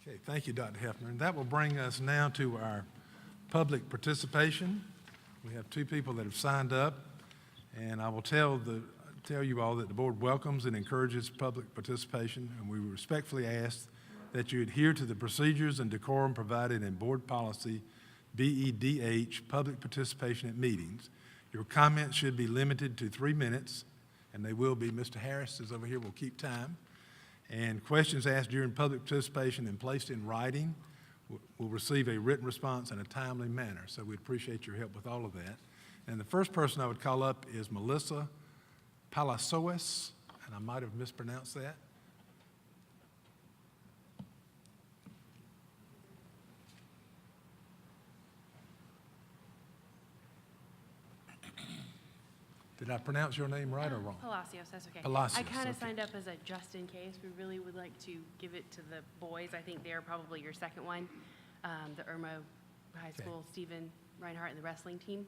Okay, thank you, Dr. Hefner. And that will bring us now to our public participation. We have two people that have signed up, and I will tell you all that the board welcomes and encourages public participation, and we respectfully ask that you adhere to the procedures and decorum provided in board policy BEDH, public participation at meetings. Your comments should be limited to 3 minutes, and they will be. Mr. Harris is over here, will keep time. And questions asked during public participation and placed in writing will receive a written response in a timely manner. So we appreciate your help with all of that. And the first person I would call up is Melissa Palasois, and I might have mispronounced that. Did I pronounce your name right or wrong? Palacios, that's okay. Palacios, I kind of okay. signed up as a just in case. We really would like to give it to the boys. I think they're probably your second one. The Irmo High School, Stephen Reinhardt, and the wrestling team.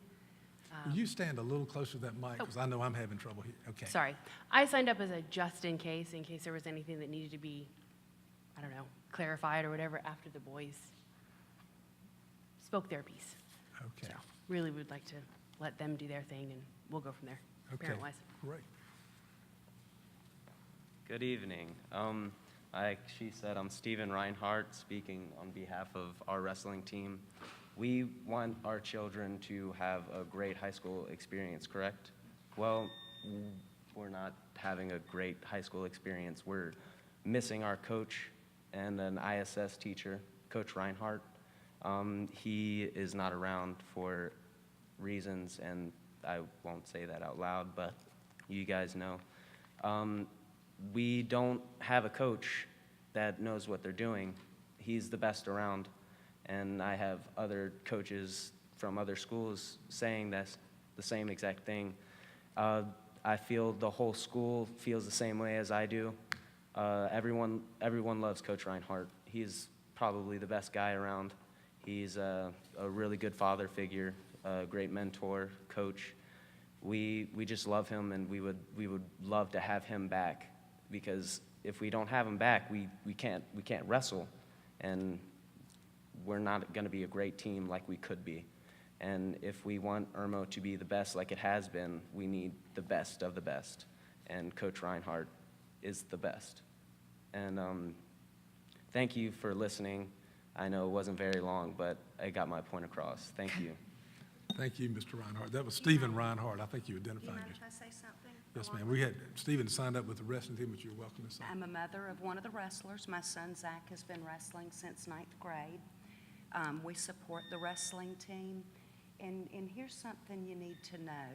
Will you stand a little closer to that mic, because I know I'm having trouble here. Okay. Sorry. I signed up as a just in case there was anything that needed to be, I don't know, clarified or whatever after the boys spoke their piece. Okay. So really would like to let them do their thing, and we'll go from there, Okay. parent-wise. Great. Good evening. Like she said, I'm Stephen Reinhardt, speaking on behalf of our wrestling team. We want our children to have a great high school experience, correct? Well, we're not having a great high school experience. We're missing our coach and an ISS teacher, Coach Reinhardt. He is not around for reasons, and I won't say that out loud, but you guys know. We don't have a coach that knows what they're doing. He's the best around, and I have other coaches from other schools saying that's the same exact thing. I feel the whole school feels the same way as I do. Everyone loves Coach Reinhardt. He's probably the best guy around. He's a really good father figure, a great mentor, coach. We just love him, and we would love to have him back, because if we don't have him back, we can't wrestle, and we're not going to be a great team like we could be. And if we want Irmo to be the best like it has been, we need the best of the best, and Coach Reinhardt is the best. And thank you for listening. I know it wasn't very long, but I got my point across. Thank you. Thank you, Mr. Reinhardt. That was Stephen Reinhardt. I think you Do you identified mind yourself. if I say something? Yes, ma'am. We had Stephen signed up with the wrestling team, but you're welcome to say. I'm a mother of one of the wrestlers. My son Zach has been wrestling since 9th grade. We support the wrestling team. And here's something you need to know.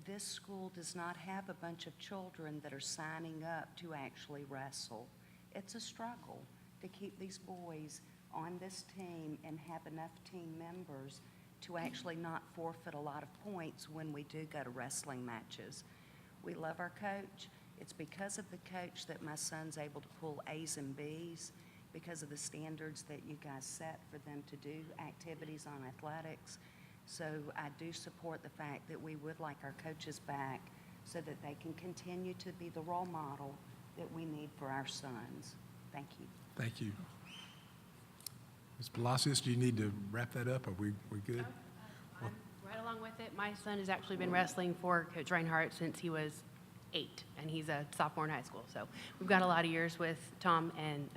This school does not have a bunch of children that are signing up to actually wrestle. It's a struggle to keep these boys on this team and have enough team members to actually not forfeit a lot of points when we do go to wrestling matches. We love our coach. It's because of the coach that my son's able to pull A's and B's, because of the standards that you guys set for them to do activities on athletics. So I do support the fact that we would like our coaches back so that they can continue to be the role model that we need for our sons. Thank you. Thank you. Ms. Palacios, do you need to wrap that up? Are we good? I'm right along with it. My son has actually been wrestling for Coach Reinhardt since he was 8, and he's a sophomore in high school. So we've got a lot of years with Tom, and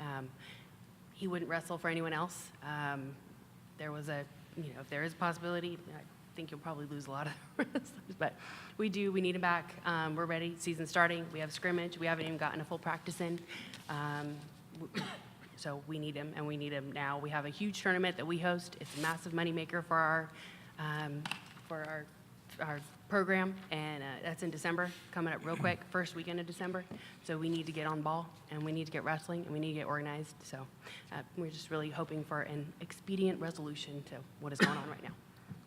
he wouldn't wrestle for anyone else. There was if there is a possibility, I think you'll probably lose a lot of wrestlers, but we need him back. We're ready. Season's starting. We have scrimmage. We haven't even gotten a full practice in. So we need him, and we need him now. We have a huge tournament that we host. It's a massive moneymaker for our program, and that's in December, coming up real quick, first weekend of December. So we need to get on ball, and we need to get wrestling, and we need to get organized. So we're just really hoping for an expedient resolution to what is going on right now.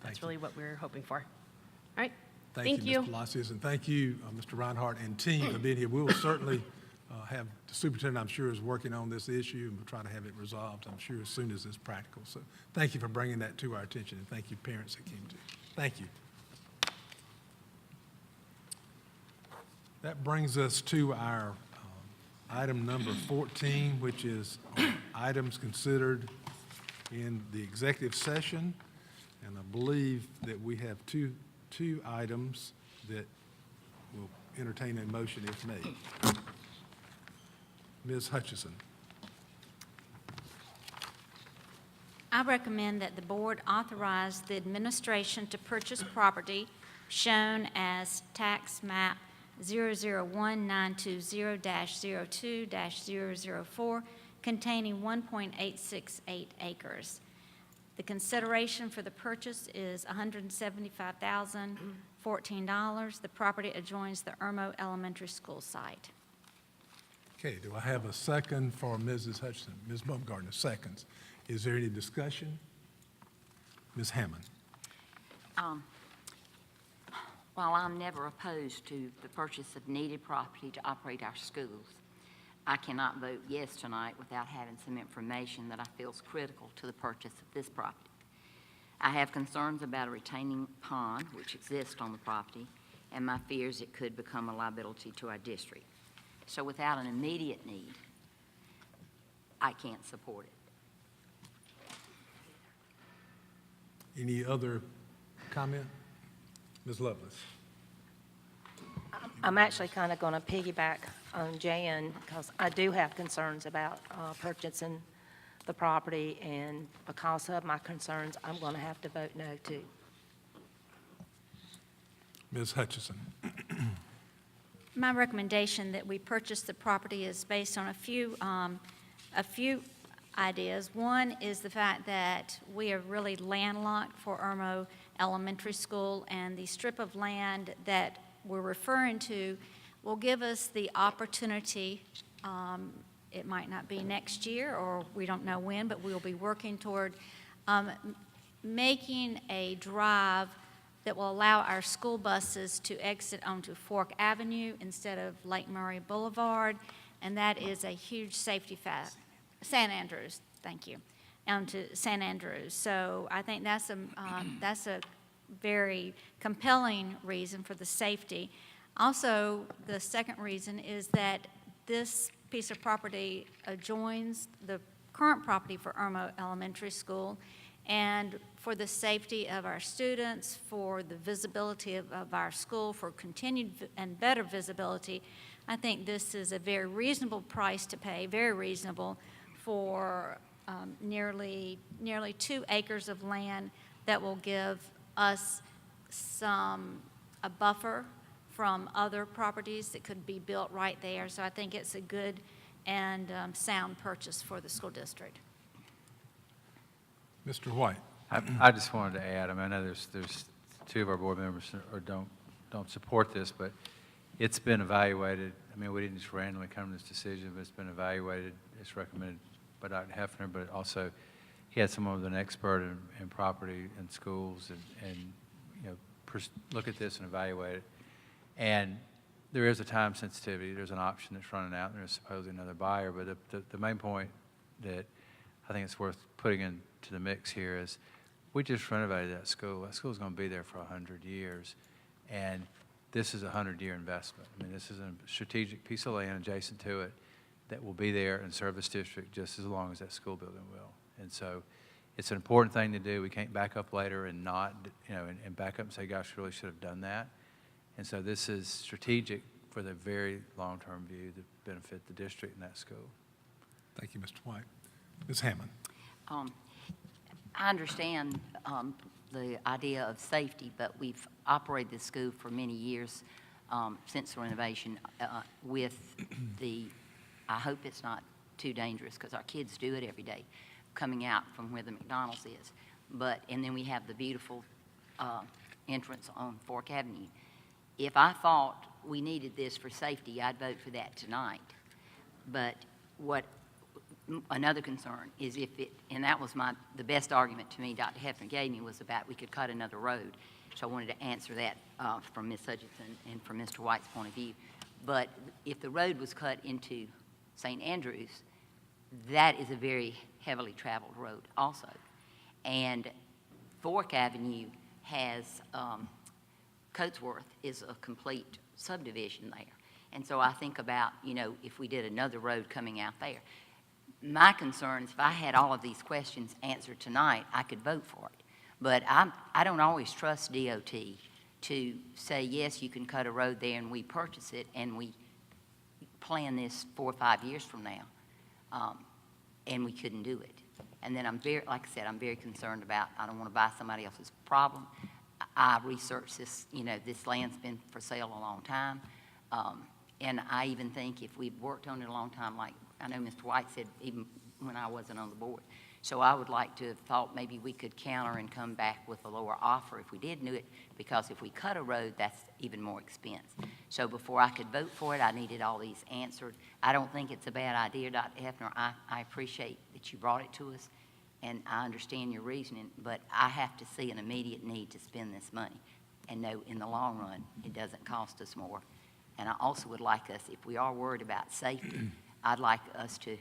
That's really what we're hoping for. All right. Thank you, Ms. Palacios, and thank you, Mr. Reinhardt and team for being here. We will certainly have the superintendent, I'm sure, is working on this issue, and we'll try to have it resolved, I'm sure, as soon as it's practical. So thank you for bringing that to our attention, and thank you, parents that came to. Thank you. That brings us to our item number 14, which is items considered in the executive session, and I believe that we have two items that will entertain a motion if made. Ms. Hutchison. I recommend that the board authorize the administration to purchase property shown as tax map 001920-02-004 containing 1.868 acres. The consideration for the purchase is $175,014. The property adjoins the Irmo Elementary School site. Okay, do I have a second for Mrs. Hutchison? Ms. Baumgartner seconds. Is there any discussion? Ms. Hammond? While I'm never opposed to the purchase of needed property to operate our schools, I cannot vote yes tonight without having some information that I feel is critical to the purchase of this property. I have concerns about a retaining pond, which exists on the property, and my fears it could become a liability to our district. So without an immediate need, I can't support it. Any other comment? Ms. Lovelace? I'm actually kind of going to piggyback on Jan because I do have concerns about purchasing the property, and because of my concerns, I'm going to have to vote no too. Ms. Hutchison? My recommendation that we purchase the property is based on a few ideas. One is the fact that we are really landlocked for Irmo Elementary School, and the strip of land that we're referring to will give us the opportunity, it might not be next year or we don't know when, but we'll be working toward making a drive that will allow our school buses to exit onto Fork Avenue instead of Lake Murray Boulevard, and that is a huge safety factor. San Andrews, thank you, onto San Andrews. So I think that's a very compelling reason for the safety. Also, the second reason is that this piece of property adjoins the current property for Irmo Elementary School, and for the safety of our students, for the visibility of our school, for continued and better visibility, I think this is a very reasonable price to pay, very reasonable, for nearly 2 acres of land that will give us a buffer from other properties that could be built right there. So I think it's a good and sound purchase for the school district. Mr. White? I just wanted to add, I mean, I know there's two of our board members or don't support this, but it's been evaluated. I mean, we didn't just randomly come to this decision, but it's been evaluated. It's recommended by Dr. Hefner, but also he had someone with an expert in property and schools and you know, look at this and evaluate it. And there is a time sensitivity. There's an option that's running out, and there's supposedly another buyer. But the main point that I think it's worth putting into the mix here is we just renovated that school. That school's going to be there for 100 years, and this is a 100-year investment. I mean, this is a strategic piece of land adjacent to it that will be there and serve this district just as long as that school building will. And so it's an important thing to do. We can't back up later and not, you know, and back up and say, gosh, we really should have done that. And so this is strategic for the very long-term view to benefit the district and that school. Thank you, Mr. White. Ms. Hammond? I understand the idea of safety, but we've operated this school for many years since the renovation with the, I hope it's not too dangerous because our kids do it every day, coming out from where the McDonald's is. And then we have the beautiful entrance on Fork Avenue. If I thought we needed this for safety, I'd vote for that tonight. But another concern is if it, and that was the best argument to me Dr. Hefner gave me, was about we could cut another road. So I wanted to answer that from Ms. Hutchinson and from Mr. White's point of view. But if the road was cut into St. Andrews, that is a very heavily traveled road also. And Fork Avenue has, Coatsworth is a complete subdivision there. And so I think about, you know, if we did another road coming out there. my concerns, if I had all of these questions answered tonight, I could vote for it. But I don't always trust DOT to say, yes, you can cut a road there and we purchase it and we plan this 4 or 5 years from now, and we couldn't do it. And then like I said, I'm very concerned about, I don't want to buy somebody else's problem. I researched this, this land's been for sale a long time. And I even think if we've worked on it a long time, like I know Mr. White said, even when I wasn't on the board. So I would like to have thought maybe we could counter and come back with a lower offer if we did do it, because if we cut a road, that's even more expense. So before I could vote for it, I needed all these answered. I don't think it's a bad idea, Dr. Hefner. I appreciate that you brought it to us, and I understand your reasoning, but I have to see an immediate need to spend this money and know in the long run it doesn't cost us more. And I also would like us, if we are worried about safety, I'd like us to,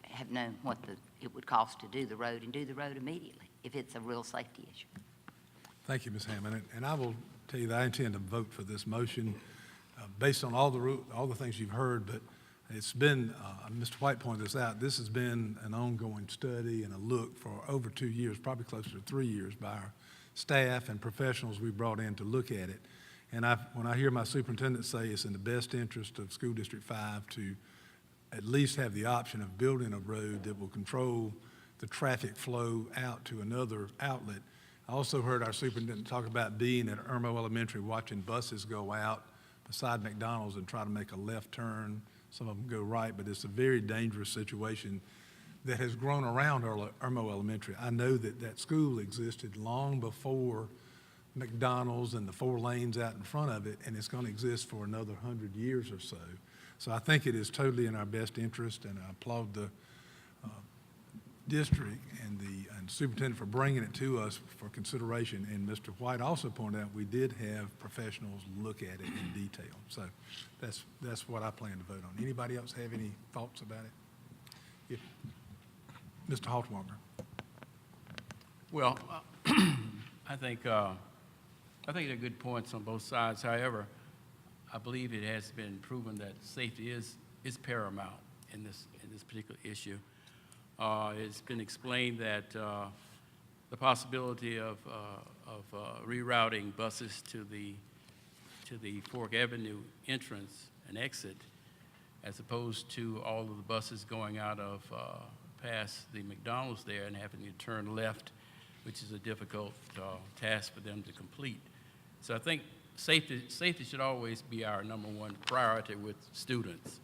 have known what it would cost to do the road and do the road immediately if it's a real safety issue. Thank you, Ms. Hammond. And I will tell you that I intend to vote for this motion based on all the things you've heard, but it's been, Mr. White pointed this out, this has been an ongoing study and a look for over 2 years, probably closer to 3 years, by our staff and professionals we brought in to look at it. And when I hear my superintendent say it's in the best interest of School District 5 to at least have the option of building a road that will control the traffic flow out to another outlet. I also heard our superintendent talk about being at Irmo Elementary, watching buses go out beside McDonald's and try to make a left turn. Some of them go right, but it's a very dangerous situation that has grown around Irmo Elementary. I know that school existed long before McDonald's and the 4 lanes out in front of it, and it's going to exist for another 100 years or so. So I think it is totally in our best interest, and I applaud the district and the superintendent for bringing it to us for consideration. And Mr. White also pointed out we did have professionals look at it in detail. So that's what I plan to vote on. Anybody else have any thoughts about it? Mr. Haltwanger. Well, I think there are good points on both sides. However, I believe it has been proven that safety is paramount in this particular issue. It's been explained that the possibility of rerouting buses to the Fork Avenue entrance and exit, as opposed to all of the buses going out of past the McDonald's there and having to turn left, which is a difficult task for them to complete. So I think safety should always be our #1 priority with students.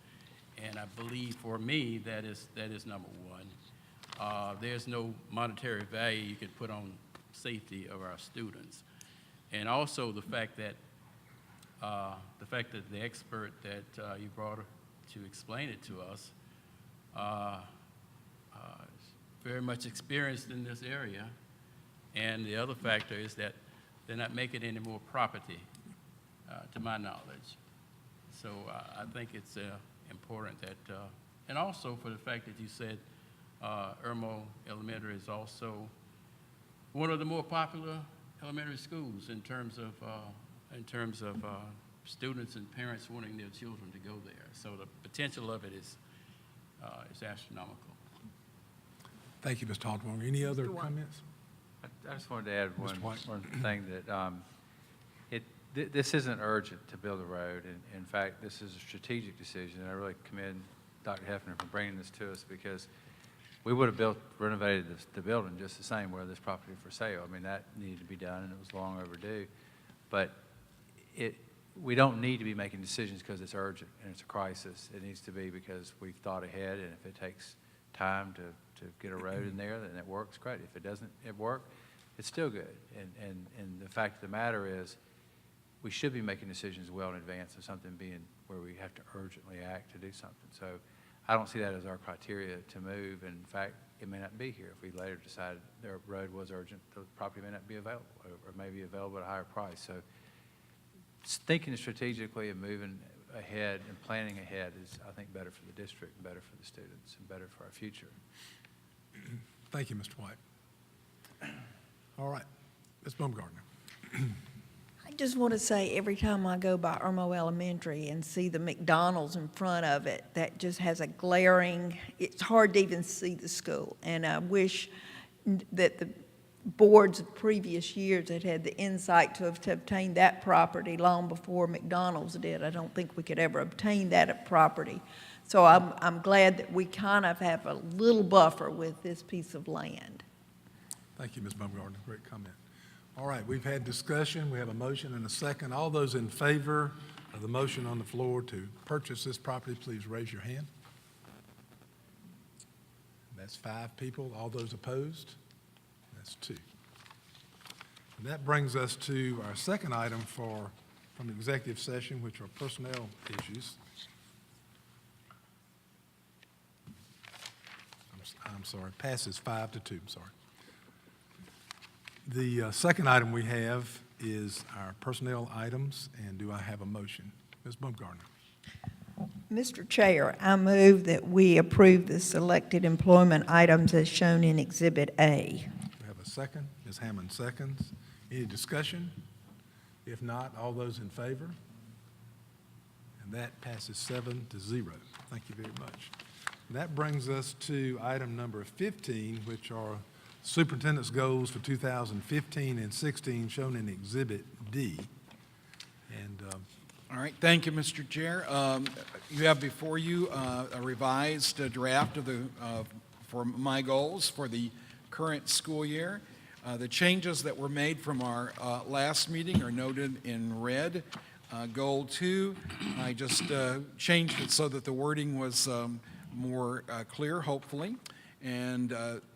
And I believe for me, that is #1. There's no monetary value you can put on safety of our students. And also the fact that the expert that you brought to explain it to us is very much experienced in this area. And the other factor is that they're not making any more property, to my knowledge. So I think it's important that, and also for the fact that you said Irmo Elementary is also one of the more popular elementary schools in terms of students and parents wanting their children to go there. So the potential of it is astronomical. Thank you, Mr. Haltwanger. Any other comments? I just wanted to add Mr. White. one thing that this isn't urgent to build a road. And in fact, this is a strategic decision. And I really commend Dr. Hefner for bringing this to us, because we would have renovated the building just the same were this property for sale. I mean, that needed to be done, and it was long overdue. But we don't need to be making decisions because it's urgent and it's a crisis. It needs to be because we've thought ahead, and if it takes time to get a road in there, then it works, great. If it doesn't work, it's still good. And the fact of the matter is, we should be making decisions well in advance of something being where we have to urgently act to do something. So I don't see that as our criteria to move. And in fact, it may not be here. If we later decide the road was urgent, the property may not be available, or may be available at a higher price. So thinking strategically and moving ahead and planning ahead is, I think, better for the district, and better for the students, and better for our future. Thank you, Mr. White. All right, Ms. Baumgartner. I just want to say, every time I go by Irmo Elementary and see the McDonald's in front of it, that just has a glaring, it's hard to even see the school. And I wish that the boards of previous years had had the insight to have obtained that property long before McDonald's did. I don't think we could ever obtain that property. So I'm glad that we kind of have a little buffer with this piece of land. Thank you, Ms. Baumgartner. Great comment. All right, we've had discussion. We have a motion and a second. All those in favor of the motion on the floor to purchase this property, please raise your hand. That's 5 people. All those opposed? That's 2. And that brings us to our second item from executive session, which are personnel issues. I'm sorry, passes 5-2, I'm sorry. The second item we have is our personnel items, and do I have a motion? Ms. Baumgartner. Mr. Chair, I move that we approve the selected employment items as shown in Exhibit A. We have a second. Ms. Hammond seconds. Any discussion? If not, all those in favor? And that passes 7-0. Thank you very much. That brings us to item number 15, which are superintendent's goals for 2015 and 16, shown in Exhibit D. And All right, thank you, Mr. Chair. You have before you a revised draft of for my goals for the current school year. The changes that were made from our last meeting are noted in red. Goal 2, I just changed it so that the wording was more clear, hopefully. And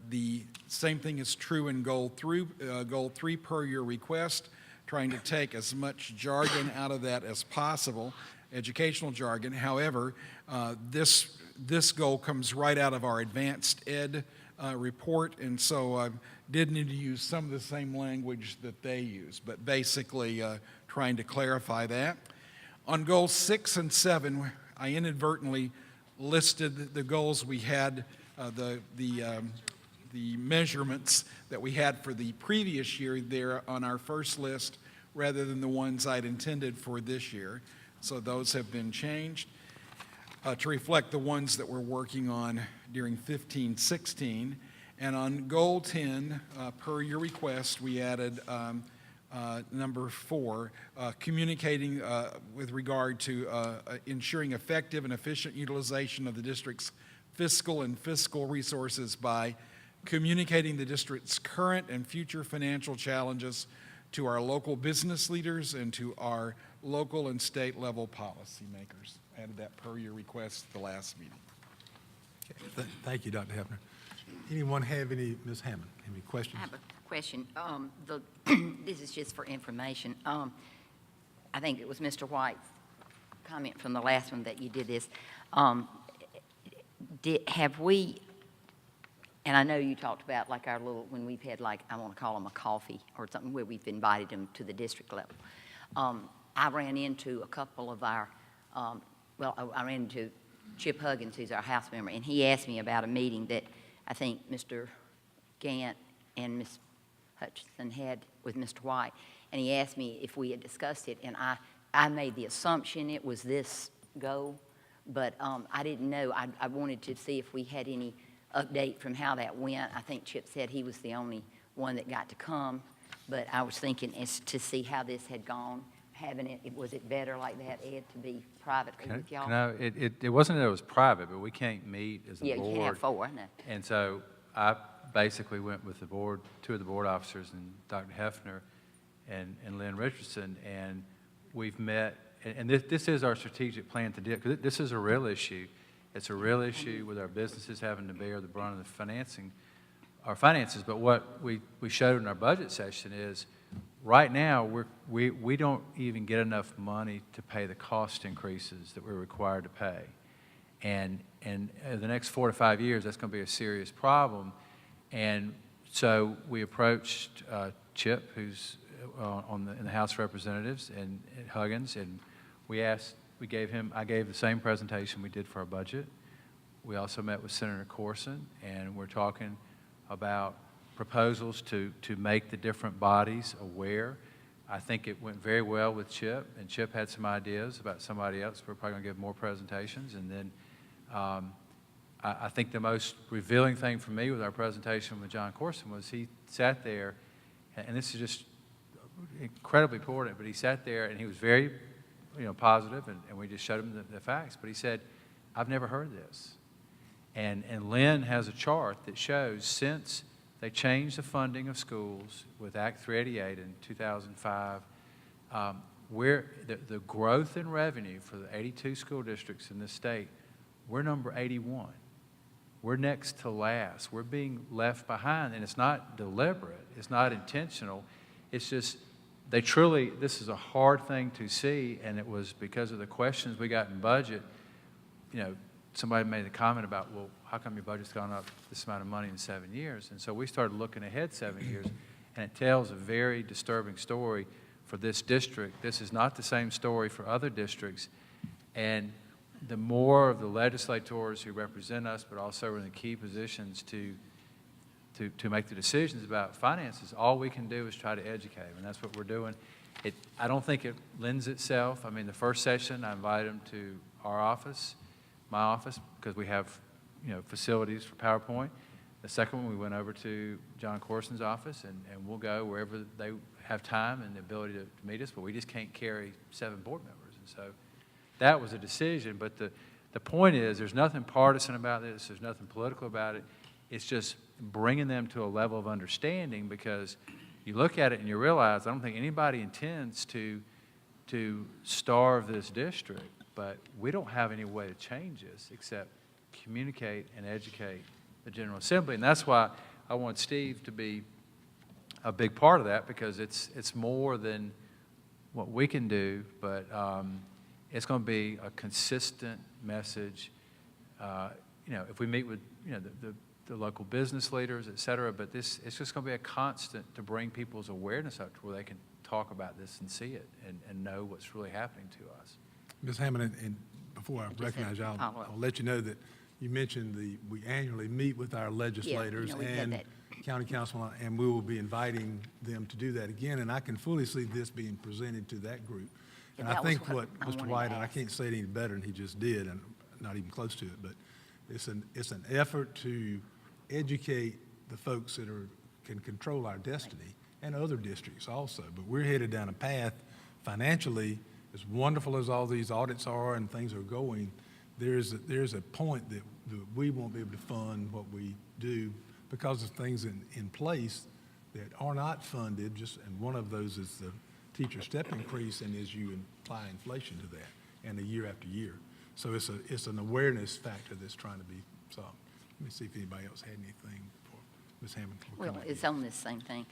the same thing is true in Goal 3 per your request, trying to take as much jargon out of that as possible, educational jargon. However, this goal comes right out of our advanced ed report, and so I did need to use some of the same language that they use, but basically trying to clarify that. On Goals 6 and 7, I inadvertently listed the goals we had, the measurements that we had for the previous year there on our first list rather than the ones I'd intended for this year. So those have been changed to reflect the ones that we're working on during 15-16. And on Goal 10, per your request, we added number 4, communicating with regard to ensuring effective and efficient utilization of the district's fiscal and fiscal resources by communicating the district's current and future financial challenges to our local business leaders and to our local and state level policymakers. Added that per your request at the last meeting. thank you, Dr. Hefner. Anyone have any, Ms. Hammond, any questions? I have a question. This is just for information. I think it was Mr. White's comment from the last one that you did this. Have we, and I know you talked about like our little, when we've had like, I want to call them a coffee or something where we've invited them to the district level. I ran into a couple of our, I ran into Chip Huggins, who's our House member, and he asked me about a meeting that I think Mr. Gant and Ms. Hutchinson had with Mr. White, and he asked me if we had discussed it, and I made the assumption it was this goal, but I didn't know. I wanted to see if we had any update from how that went. I think Chip said he was the only one that got to come, but I was thinking as to see how this had gone, having it, was it better like that, Ed, to be privately with y'all? No, it wasn't that it was private, but we can't meet as a Yeah, board. you can't have 4, I know. And so I basically went with the board, 2 of the board officers, and Dr. Hefner and Lynn Richardson, and we've met, and this is our strategic plan to deal, because this is a real issue. It's a real issue with our businesses having to bear the brunt of the our finances, but what we showed in our budget session is right now we don't even get enough money to pay the cost increases that we're required to pay. And the next 4 to 5 years, that's going to be a serious problem. And so we approached Chip, who's in the House of Representatives, and Huggins, and I gave the same presentation we did for our budget. We also met with Senator Corson, and we're talking about proposals to make the different bodies aware. I think it went very well with Chip, and Chip had some ideas about somebody else. We're probably going to give more presentations. And then I think the most revealing thing for me with our presentation with John Corson was he sat there, and this is just incredibly important, but he sat there and he was very, positive, and we just showed him the facts. But he said, I've never heard this. And Lynn has a chart that shows since they changed the funding of schools with Act 388 in 2005, where the growth in revenue for the 82 school districts in this state, we're number 81. We're next to last. We're being left behind, and it's not deliberate. It's not intentional. It's just this is a hard thing to see, and it was because of the questions we got in budget. Somebody made a comment about, well, how come your budget's gone up this amount of money in 7 years? And so we started looking ahead 7 years, and it tells a very disturbing story for this district. This is not the same story for other districts. And the more of the legislators who represent us, but also in the key positions to make the decisions about finances, all we can do is try to educate them, and that's what we're doing. I don't think it lends itself. I mean, the first session, I invited them to our office, my office, because we have, facilities for PowerPoint. The second one, we went over to John Corson's office, and we'll go wherever they have time and the ability to meet us, but we just can't carry 7 board members. And so that was a decision, but the point is there's nothing partisan about this, there's nothing political about it. It's just bringing them to a level of understanding, because you look at it and you realize I don't think anybody intends to starve this district, but we don't have any way to change this except communicate and educate the General Assembly. And that's why I want Steve to be a big part of that, because it's more than what we can do, but it's going to be a consistent message. If we meet with the local business leaders, et cetera, but it's just going to be a constant to bring people's awareness up to where they can talk about this and see it and know what's really happening to us. Ms. Hammond, and before I recognize you, I'll let you know that you mentioned we annually meet with our legislators we had and that. county council, and we will be inviting them to do that again, and I can fully see this being presented to that group. And I that was think what what I Mr. wanted to White, and I ask. can't say it any better than he just did, and not even close to it, but it's an effort to educate the folks that can control our destiny, and other districts also. But we're headed down a path financially, as wonderful as all these audits are and things are going, there's a point that we won't be able to fund what we do because of things in place that are not funded, and one of those is the teacher step increase, and as you apply inflation to that, and a year after year. So it's an awareness factor that's trying to be solved. Let me see if anybody else had anything for Ms. Hammond. Well, it's on this same thing.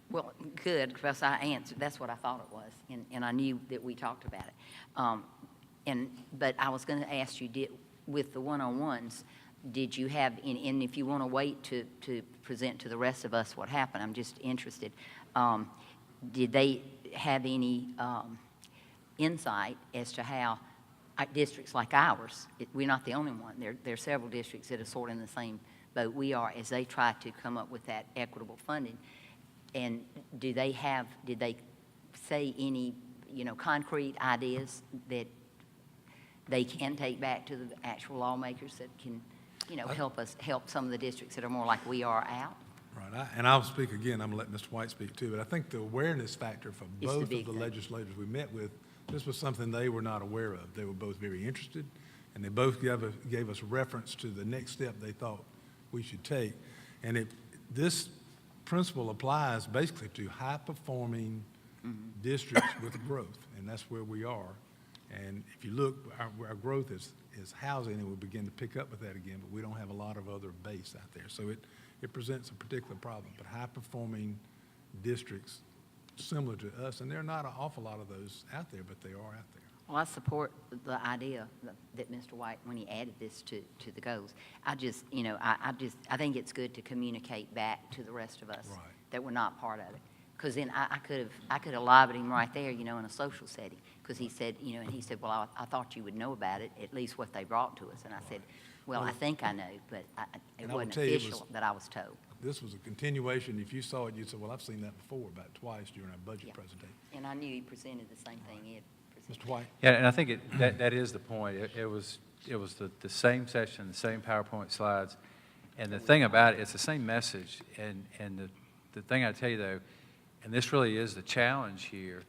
Well, good, because I answered, that's what I thought it was, and I knew that we talked about it. But I was going to ask you, with the one-on-ones, did you have, and if you want to wait to present to the rest of us what happened, I'm just interested, did they have any insight as to how districts like ours, we're not the only one, there are several districts that are sort of in the same boat we are, as they try to come up with that equitable funding? And did they say any, concrete ideas that they can take back to the actual lawmakers that can, help some of the districts that are more like we are out? Right, and I'll speak again, I'm going to let Mr. White speak too, but I think the awareness factor for It's the both big of the thing. legislators we met with, this was something they were not aware of. They were both very interested, and they both gave us reference to the next step they thought we should take. And this principle applies basically to high-performing districts with growth, and that's where we are. And if you look, our growth is housing, and we'll begin to pick up with that again, but we don't have a lot of other base out there. So it presents a particular problem, but high-performing districts similar to us, and there are not an awful lot of those out there, but they are out there. Well, I support the idea that Mr. White, when he added this to the goals, I think it's good to communicate back to the rest of us Right. that we're not part of it. Because then I could have lobbied him right there, in a social setting. Because he said, well, I thought you would know about it, at least what they brought to us. And I said, well, I think I know, but it And I will wasn't tell you, official that I was told. I'll this was a continuation. If you saw it, you'd say, well, I've seen that before, about twice during our budget Yeah. presentation. And I knew he presented the same thing he had presented. Mr. White? Yeah, and I think that is the point. It was the same session, the same PowerPoint slides. And the thing about it, it's the same message. And the thing I tell you though, and this really is the challenge here,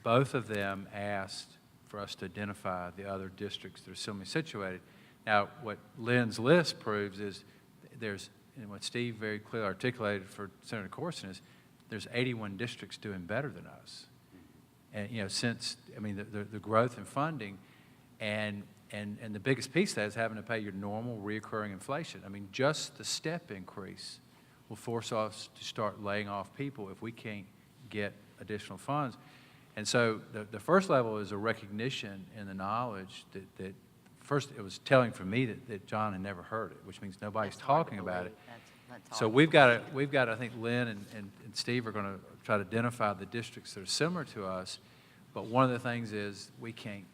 both of them asked for us to identify the other districts that are similarly situated. Now, what Lynn's list proves is and what Steve very clearly articulated for Senator Corson is, there's 81 districts doing better than us. And, since, the growth in funding, and the biggest piece of that is having to pay your normal reoccurring inflation. Just the step increase will force us to start laying off people if we can't get additional funds. And so the first level is a recognition and the knowledge that first it was telling for me that John had never heard it, which means nobody's That's hard to talking about it. believe. That's So hard. we've got, I think Lynn and Steve are going to try to identify the districts that are similar to us. But one of the things is we can't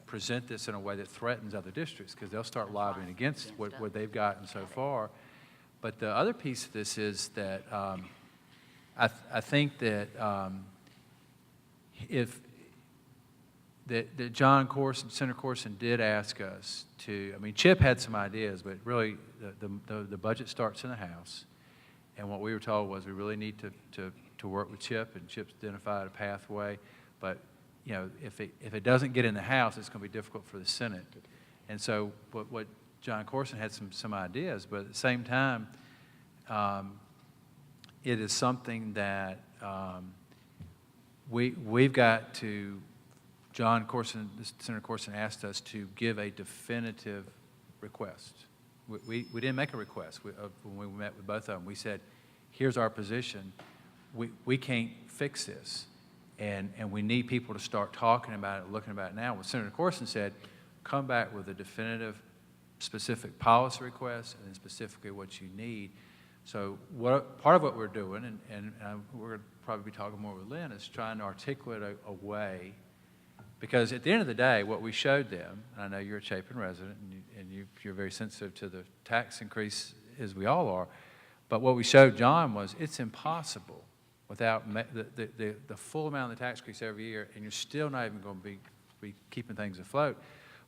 present this in a way that threatens other districts because they'll start lobbying against what they've gotten so far. But the other piece of this is that I think that that John Corson, Senator Corson did ask us to, Chip had some ideas, but really the budget starts in the House. And what we were told was we really need to work with Chip, and Chip's identified a pathway. But, if it doesn't get in the House, it's going to be difficult for the Senate. And so what John Corson had some ideas, but at the same time, it is something that we've got to, Senator Corson asked us to give a definitive request. We didn't make a request when we met with both of them. We said, here's our position. We can't fix this. And we need people to start talking about it, looking about it now. Well, Senator Corson said, come back with a definitive, specific policy request and then specifically what you need. So part of what we're doing, and we're going to probably be talking more with Lynn, is trying to articulate a way. Because at the end of the day, what we showed them, and I know you're a Chapin resident, and you're very sensitive to the tax increase, as we all are, but what we showed John was it's impossible without the full amount of the tax increase every year, and you're still not even going to be keeping things afloat.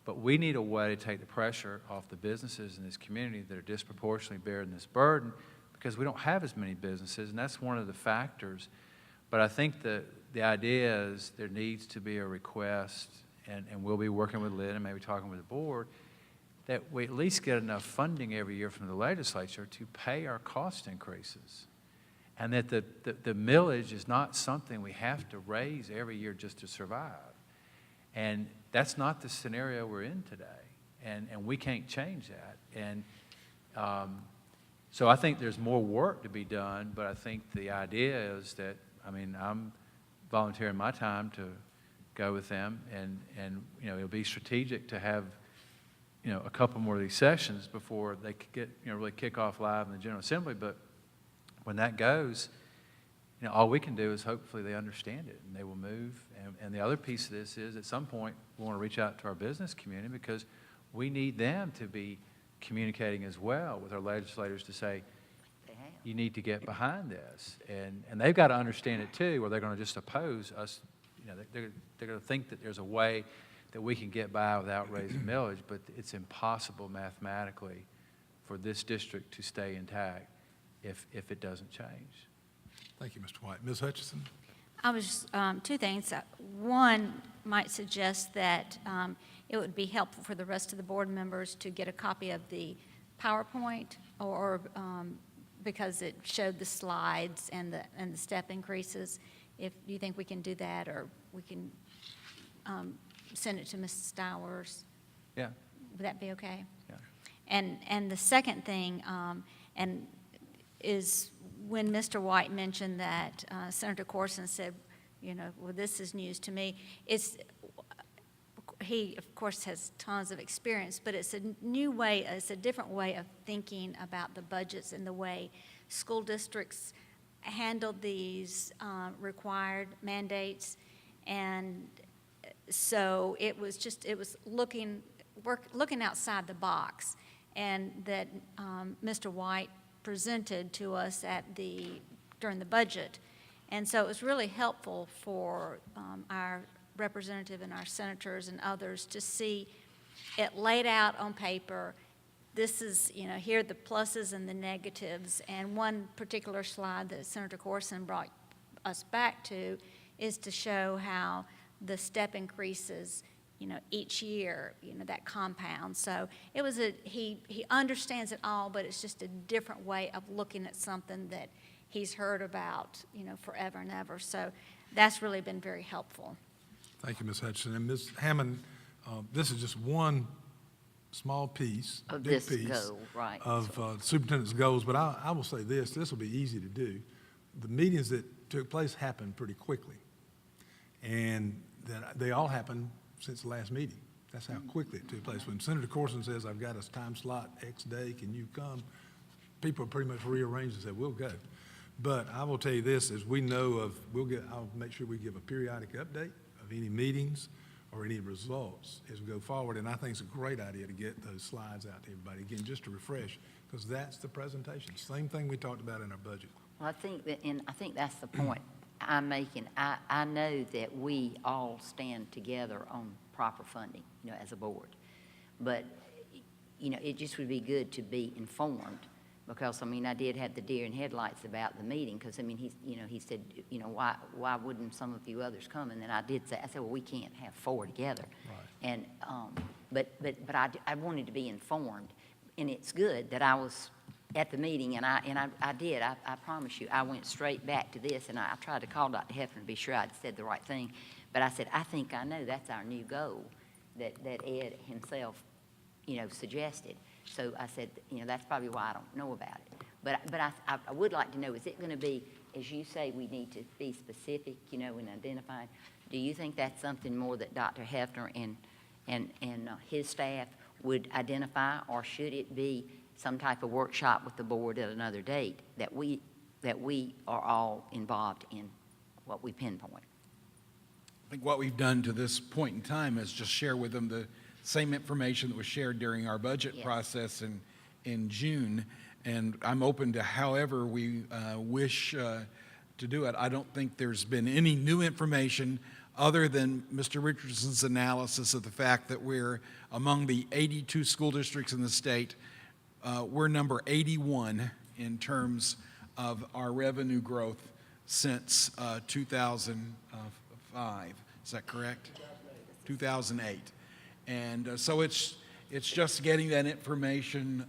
But we need a way to take the pressure off the businesses in this community that are disproportionately bearing this burden, because we don't have as many businesses, and that's one of the factors. But I think the idea is there needs to be a request, and we'll be working with Lynn and maybe talking with the board, that we at least get enough funding every year from the legislature to pay our cost increases. And that the millage is not something we have to raise every year just to survive. And that's not the scenario we're in today. And we can't change that. And so I think there's more work to be done, but I think the idea is that, I'm volunteering my time to go with them, and it'll be strategic to have, a couple more of these sessions before they could get, really kick off live in the General Assembly. But when that goes, all we can do is hopefully they understand it and they will move. And the other piece of this is at some point we want to reach out to our business community, because we need them to be communicating as well with our legislators to say, you need to get behind this. And they've got to understand it too, or they're going to just oppose us. They're going to think that there's a way that we can get by without raising millage, but it's impossible mathematically for this district to stay intact if it doesn't change. Thank you, Mr. White. Ms. Hutchison? I was, two things. One might suggest that it would be helpful for the rest of the board members to get a copy of the PowerPoint, or because it showed the slides and the step increases. If you think we can do that, or we can send it to Mrs. Stowers. Yeah. Would that be okay? Yeah. And the second thing, is when Mr. White mentioned that Senator Corson said, well, this is news to me. He, of course, has tons of experience, but it's a new way, it's a different way of thinking about the budgets and the way school districts handled these required mandates. And so it was looking outside the box, and that Mr. White presented to us during the budget. And so it was really helpful for our representative and our senators and others to see it laid out on paper. This is, here are the pluses and the negatives. And one particular slide that Senator Corson brought us back to is to show how the step increases, each year, that compound. So it was he understands it all, but it's just a different way of looking at something that he's heard about, forever and ever. So that's really been very helpful. Thank you, Ms. Hutchinson. And Ms. Hammond, this is just one small piece, Of big this piece goal, right. of superintendent's goals, but I will say this will be easy to do. The meetings that took place happened pretty quickly, and that they all happened since the last meeting. That's how quickly it took place. When Senator Corson says, I've got a time slot X day, can you come? People pretty much rearranged and said, we'll go. But I will tell you this, as we know of, I'll make sure we give a periodic update of any meetings or any results as we go forward. And I think it's a great idea to get those slides out to everybody, again, just to refresh, because that's the presentation. Same thing we talked about in our budget. Well, I think that's the point I'm making. I know that we all stand together on proper funding, as a board. But, it just would be good to be informed, because, I did have the deer in headlights about the meeting, because, he said, why wouldn't some of you others come? And then I said, well, we can't have four together. Right. And, but I wanted to be informed, and it's good that I was at the meeting, and I did. I promise you, I went straight back to this, and I tried to call Dr. Hefner to be sure I'd said the right thing. But I said, I think I know that's our new goal that Ed himself, suggested. So I said, that's probably why I don't know about it. But I would like to know, is it going to be, as you say, we need to be specific, in identifying? Do you think that's something more that Dr. Hefner and his staff would identify, or should it be some type of workshop with the board at another date that we are all involved in what we pinpoint? I think what we've done to this point in time is just share with them the same information that was shared during our budget Yes. process in June. And I'm open to however we wish to do it. I don't think there's been any new information other than Mr. Richardson's analysis of the fact that we're among the 82 school districts in the state. We're number 81 in terms of our revenue growth since 2005. Is that correct? 2008. And so it's just getting that information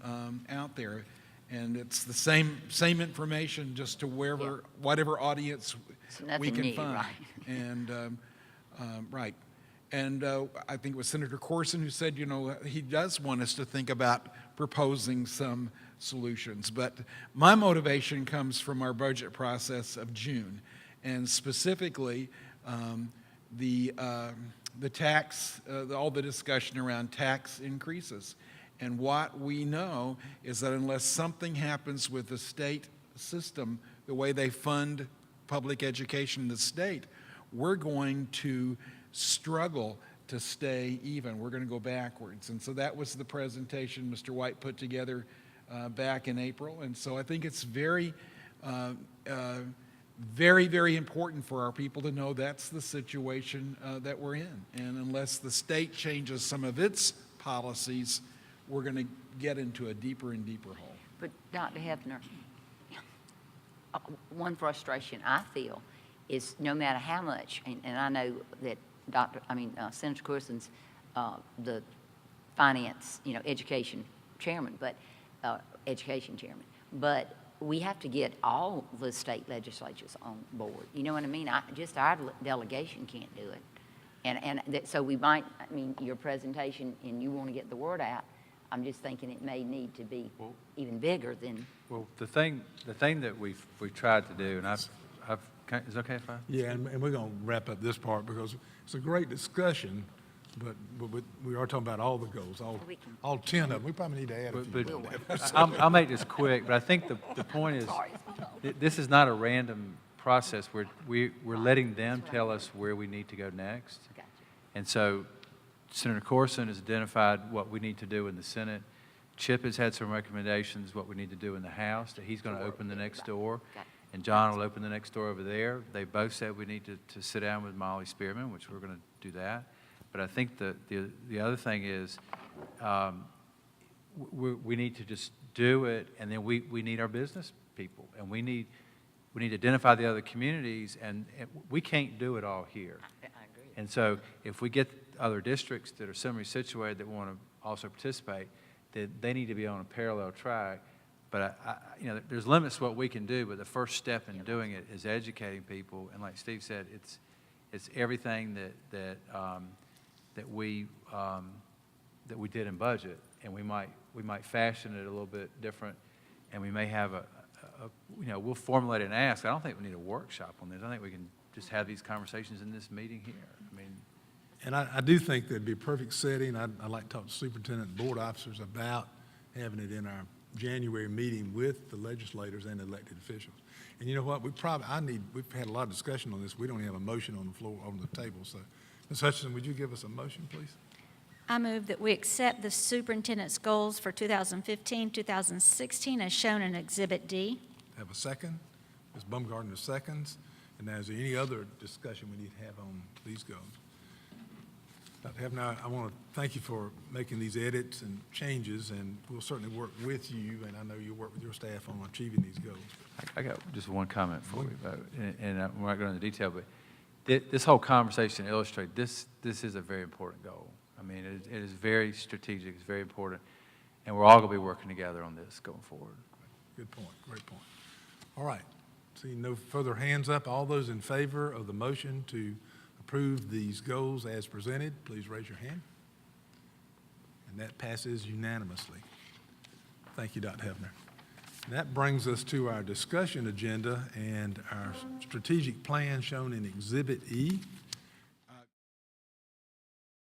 out there. And it's the same information just to whatever audience So nothing we can new, find. right. And, right. And I think it was Senator Corson who said, he does want us to think about proposing some solutions. But my motivation comes from our budget process of June, and specifically the tax, all the discussion around tax increases. And what we know is that unless something happens with the state system, the way they fund public education in the state, we're going to struggle to stay even. We're going to go backwards. And so that was the presentation Mr. White put together back in April. And so I think it's very, very important for our people to know that's the situation that we're in. And unless the state changes some of its policies, we're going to get into a deeper and deeper hole. But Dr. Hefner, one frustration I feel is no matter how much, and I know that Senator Corson's the finance, education chairman, but but we have to get all the state legislatures on board. You know what I mean? Just our delegation can't do it. So we might, your presentation, and you want to get the word out, I'm just thinking it may need to be even bigger than. Well, the thing that we've tried to do, and is it okay if I? Yeah, and we're going to wrap up this part because it's a great discussion, but we are talking about all the goals, all 10 of them. We probably need to add a few. But I'll make this quick, but I think the point is, this is not a random process. We're letting them tell us where we need to go next. And so Senator Corson has identified what we need to do in the Senate Chip has had some recommendations, what we need to do in the house, that he's going to open the next door, Got it. and John will open the next door over there. They both said we need to sit down with Molly Spearman, which we're going to do that. But I think the other thing is, we need to just do it, and then we need our business people, and we need to identify the other communities, and we can't do it all here. I agree. And so if we get other districts that are similarly situated that want to also participate, that they need to be on a parallel track. But there's limits to what we can do, but the first step in doing it is educating people. And like Steve said, it's everything that we did in budget, and we might fashion it a little bit different, and we may have we'll formulate an ask. I don't think we need a workshop on this. I think we can just have these conversations in this meeting here. I mean, And I do think that'd be a perfect setting. I'd like to talk to superintendent and board officers about having it in our January meeting with the legislators and elected officials. And you know what, we've had a lot of discussion on this. We don't have a motion on the floor, on the table. So, Ms. Hutchinson, would you give us a motion, please? I move that we accept the superintendent's goals for 2015-2016 as shown in Exhibit D. Have a second? Ms. Baumgartner seconds. And now, is there any other discussion we need to have on these goals? Dr. Hefner, I want to thank you for making these edits and changes, and we'll certainly work with you, and I know you'll work with your staff on achieving these goals. I got just one comment before we vote, and we're not going into detail, but this whole conversation illustrates this is a very important goal. I mean, it is very strategic, it's very important, and we're all going to be working together on this going forward. Good point, great point. All right, seeing no further hands up, all those in favor of the motion to approve these goals as presented, please raise your hand. And that passes unanimously. Thank you, Dr. Hefner. And that brings us to our discussion agenda and our strategic plan shown in Exhibit E.